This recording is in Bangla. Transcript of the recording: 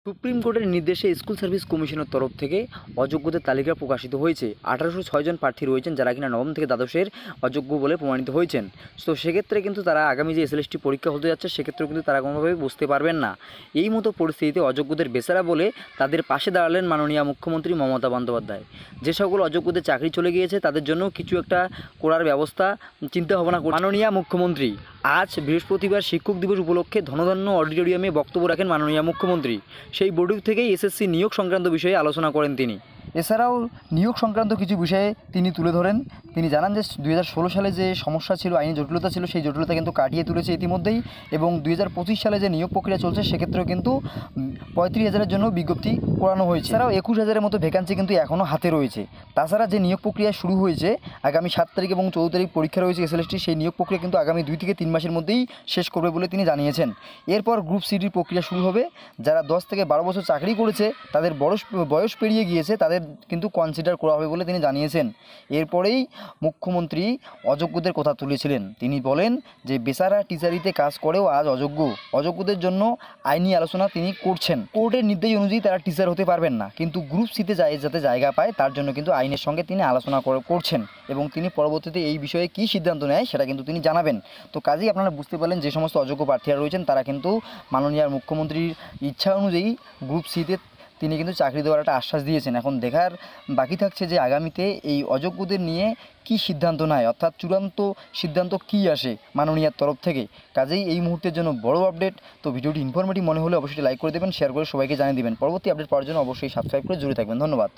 সুপ্রিম কোর্টের নির্দেশে স্কুল সার্ভিস কমিশনের তরফ থেকে অযোগ্যদের তালিকা প্রকাশিত হয়েছে। 1806 জন প্রার্থী রয়েছেন যারা কিনা নবম থেকে দ্বাদশের অযোগ্য বলে প্রমাণিত হয়েছেন। তো সেক্ষেত্রে কিন্তু তারা আগামী যে এসএলএসটি পরীক্ষা হতে যাচ্ছে সেক্ষেত্রেও কিন্তু তারা কোনোভাবেই বসতে পারবেন না। এই মতো পরিস্থিতিতে অযোগ্যদের বেচারা বলে তাদের পাশে দাঁড়ালেন মাননীয় মুখ্যমন্ত্রী মমতা বন্দ্যোপাধ্যায়। যে সকল অযোগ্যদের চাকরি চলে গিয়েছে তাদের জন্য কিছু একটা করার ব্যবস্থা চিন্তা ভাবনা করে মাননীয় মুখ্যমন্ত্রী। আজ বৃহস্পতিবার শিক্ষক দিবস উপলক্ষে ধনধান্য অডিটোরিয়ামে বক্তব্য রাখেন মাননীয় মুখ্যমন্ত্রী। সেই বৈঠক থেকেই এসএসসি নিয়োগ সংক্রান্ত বিষয়ে আলোচনা করেন তিনি। এছাড়াও নিয়োগ সংক্রান্ত কিছু বিষয়ে তিনি তুলে ধরেন। তিনি জানান যে 2016 সালে যে সমস্যা ছিল, আইনি জটিলতা ছিল, সেই জটিলতা কিন্তু কাটিয়ে তুলেছে ইতিমধ্যেই, এবং 2025 সালে যে নিয়োগ প্রক্রিয়া চলছে সেক্ষেত্রেও কিন্তু 35,000-এর জন্য বিজ্ঞপ্তি করানো হয়েছে। এছাড়াও 21,000-এর মতো ভ্যাকান্সি কিন্তু এখনও হাতে রয়েছে। তাছাড়া যে নিয়োগ প্রক্রিয়া শুরু হয়েছে, আগামী 7 তারিখ এবং 14 তারিখ পরীক্ষা রয়েছে এসএলএসটি, সেই নিয়োগ প্রক্রিয়া কিন্তু আগামী 2 থেকে 3 মাসের মধ্যেই শেষ করবে বলে তিনি জানিয়েছেন। এরপর গ্রুপ সিডির প্রক্রিয়া শুরু হবে। যারা 10 থেকে 12 বছর চাকরি করেছে, তাদের বয়স পেরিয়ে গিয়েছে, তাদের কিন্তু কনসিডার করা হবে বলে তিনি জানিয়েছেন। এরপরেই মুখ্যমন্ত্রী অযোগ্যদের কথা তুলেছিলেন। তিনি বলেন যে বেচারা টিচারিতে কাজ করেও আজ অযোগ্যদের জন্য আইনি আলোচনা তিনি করছেন। কোর্টের নির্দেশ অনুযায়ী তারা টিচার হতে পারবেন না, কিন্তু গ্রুপ সিতে যাতে জায়গা পায় তার জন্য কিন্তু আইনের সঙ্গে তিনি আলোচনা করছেন, এবং তিনি পরবর্তীতে এই বিষয়ে কী সিদ্ধান্ত নেয় সেটা কিন্তু তিনি জানাবেন। তো কাজেই আপনারা বুঝতে পারলেন যে সমস্ত অযোগ্য প্রার্থীরা রয়েছেন তারা কিন্তু মাননীয় মুখ্যমন্ত্রীর ইচ্ছা অনুযায়ী গ্রুপ সিতে তিনি কিন্তু চাকরি দেওয়ার একটা আশ্বাস দিয়েছেন। এখন দেখার বাকি থাকছে যে আগামীতে এই অযোগ্যদের নিয়ে কী সিদ্ধান্ত নেয়, অর্থাৎ চূড়ান্ত সিদ্ধান্ত কী আসে মাননীয়ার তরফ থেকে। কাজেই এই মুহূর্তের জন্য বড় আপডেট। তো ভিডিওটি ইনফরমেটিভ মনে হলে অবশ্যই লাইক করে দেবেন, শেয়ার করে সবাইকে জানিয়ে দেবেন। পরবর্তী আপডেট পাওয়ার জন্য অবশ্যই সাবস্ক্রাইব করে জুড়ে থাকবেন। ধন্যবাদ।